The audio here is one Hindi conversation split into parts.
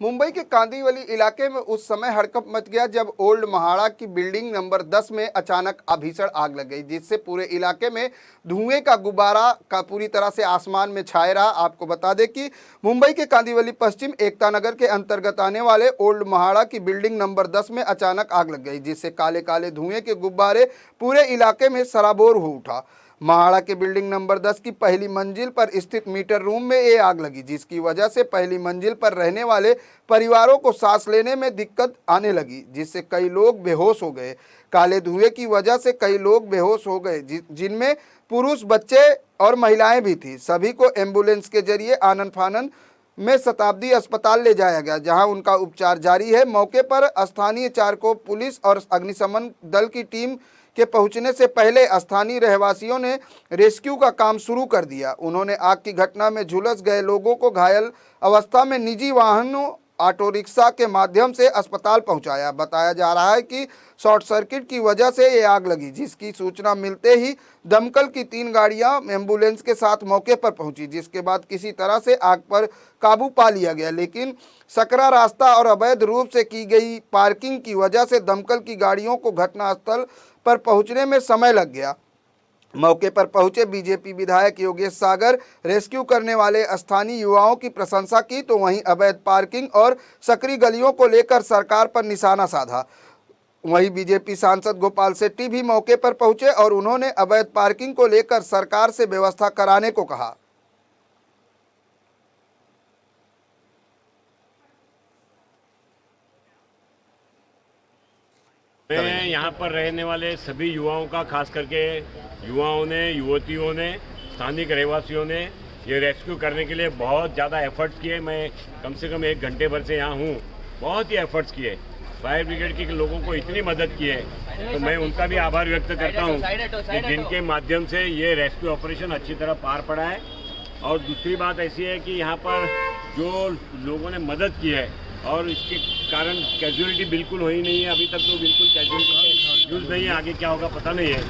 मुंबई के कांदिवली इलाके में उस समय हड़कंप मच गया जब ओल्ड महाड़ा की बिल्डिंग नंबर 10 में अचानक भीषण आग लग गई, जिससे पूरे इलाके में धुएं का गुब्बारा का पूरी तरह से आसमान में छाए रहा। आपको बता दें कि मुंबई के कांदिवली पश्चिम एकता नगर के अंतर्गत आने वाले ओल्ड महाड़ा की बिल्डिंग नंबर 10 में अचानक आग लग गई, जिससे काले काले धुएं के गुब्बारे पूरे इलाके में सराबोर हो उठा। महाड़ा के बिल्डिंग नंबर 10 की पहली मंजिल पर स्थित मीटर रूम में ये आग लगी, जिसकी वजह से पहली मंजिल पर रहने वाले परिवारों को सांस लेने में दिक्कत आने लगी, जिससे कई लोग बेहोश हो गए। काले धुएं की वजह से कई लोग बेहोश हो गए, जिनमें पुरुष, बच्चे और महिलाएं भी थी। सभी को एम्बुलेंस के जरिए आनन फानन में शताब्दी अस्पताल ले जाया गया, जहां उनका उपचार जारी है। मौके पर स्थानीय चारकों, पुलिस और अग्निशमन दल की टीम के पहुंचने से पहले स्थानीय रहवासियों ने रेस्क्यू का काम शुरू कर दिया। उन्होंने आग की घटना में झुलस गए लोगों को घायल अवस्था में निजी वाहनों, ऑटो रिक्शा के माध्यम से अस्पताल पहुंचाया। बताया जा रहा है कि शॉर्ट सर्किट की वजह से ये आग लगी, जिसकी सूचना मिलते ही दमकल की 3 गाड़ियां एम्बुलेंस के साथ मौके पर पहुंची, जिसके बाद किसी तरह से आग पर काबू पा लिया गया। लेकिन सकरा रास्ता और अवैध रूप से की गई पार्किंग की वजह से दमकल की गाड़ियों को घटनास्थल पर पहुंचने में समय लग गया। मौके पर पहुंचे बीजेपी विधायक योगेश सागर रेस्क्यू करने वाले स्थानीय युवाओं की प्रशंसा की, तो वहीं अवैध पार्किंग और सकरी गलियों को लेकर सरकार पर निशाना साधा। वहीं बीजेपी सांसद गोपाल शेट्टी भी मौके पर पहुंचे और उन्होंने अवैध पार्किंग को लेकर सरकार से व्यवस्था कराने को कहा। मैं यहाँ पर रहने वाले सभी युवाओं का, खास करके युवाओं ने, युवतियों ने, स्थानिक रहवासियों ने ये रेस्क्यू करने के लिए बहुत ज़्यादा एफर्ट्स किए। मैं कम से कम 1 घंटे भर से यहाँ हूँ, बहुत ही एफर्ट्स किए। फायर ब्रिगेड के लोगों को इतनी मदद की है, तो मैं उनका भी आभार व्यक्त करता हूँ कि जिनके माध्यम से ये रेस्क्यू ऑपरेशन अच्छी तरह पार पड़ा है। और दूसरी बात ऐसी है कि यहाँ पर जो लोगों ने मदद की है और इसके कारण कैजुअलिटी बिल्कुल हुई नहीं है, अभी तक तो बिल्कुल कैजुअलिटी न्यूज़ नहीं है। आगे क्या होगा पता नहीं है।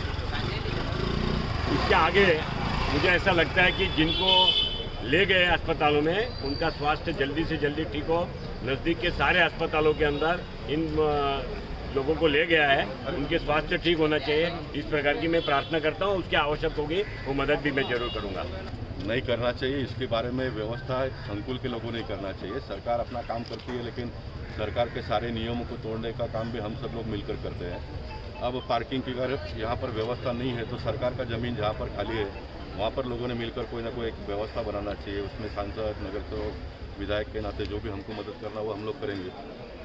इसके आगे मुझे ऐसा लगता है कि जिनको ले गए अस्पतालों में उनका स्वास्थ्य जल्दी से जल्दी ठीक हो। नज़दीक के सारे अस्पतालों के अंदर इन लोगों को ले गया है, उनके स्वास्थ्य ठीक होना चाहिए। इस प्रकार की मैं प्रार्थना करता हूँ। उसकी आवश्यक होगी वो मदद भी मैं जरूर करूँगा। नहीं करना चाहिए, इसके बारे में व्यवस्था संकुल के लोगों ने करना चाहिए। सरकार अपना काम करती है, लेकिन सरकार के सारे नियमों को तोड़ने का काम भी हम सब लोग मिलकर करते हैं। अब पार्किंग की अगर यहाँ पर व्यवस्था नहीं है तो सरकार का ज़मीन जहाँ पर खाली है वहाँ पर लोगों ने मिलकर कोई ना कोई एक व्यवस्था बनाना चाहिए। उसमें सांसद, नगर सेवक, विधायक के नाते जो भी हमको मदद करना वो हम लोग करेंगे।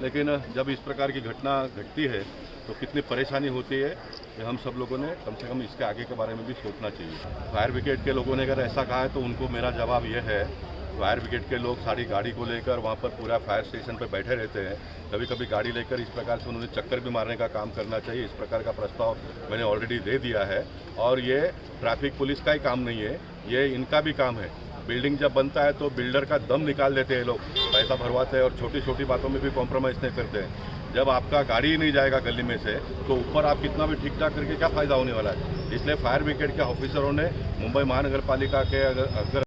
लेकिन जब इस प्रकार की घटना घटती है तो कितनी परेशानी होती है कि हम सब लोगों ने कम से कम इसके आगे के बारे में भी सोचना चाहिए। फायर ब्रिगेड के लोगों ने अगर ऐसा कहा है तो उनको मेरा जवाब ये है, फायर ब्रिगेड के लोग सारी गाड़ी को लेकर वहाँ पर पूरा फायर स्टेशन पर बैठे रहते हैं। कभी कभी गाड़ी लेकर इस प्रकार से उन्होंने चक्कर भी मारने का काम करना चाहिए। इस प्रकार का प्रस्ताव मैंने ऑलरेडी दे दिया है। और ये ट्रैफिक पुलिस का ही काम नहीं है, ये इनका भी काम है। बिल्डिंग जब बनता है तो बिल्डर का दम निकाल देते हैं लोग, पैसा भरवाते हैं और छोटी छोटी बातों में भी कॉम्प्रोमाइज़ नहीं करते हैं। जब आपका गाड़ी ही नहीं जाएगा गली में से तो ऊपर आप कितना भी ठीक ठाक करके क्या फ़ायदा होने वाला है। इसलिए फायर ब्रिगेड के ऑफिसरों ने मुंबई महानगर पालिका के अगर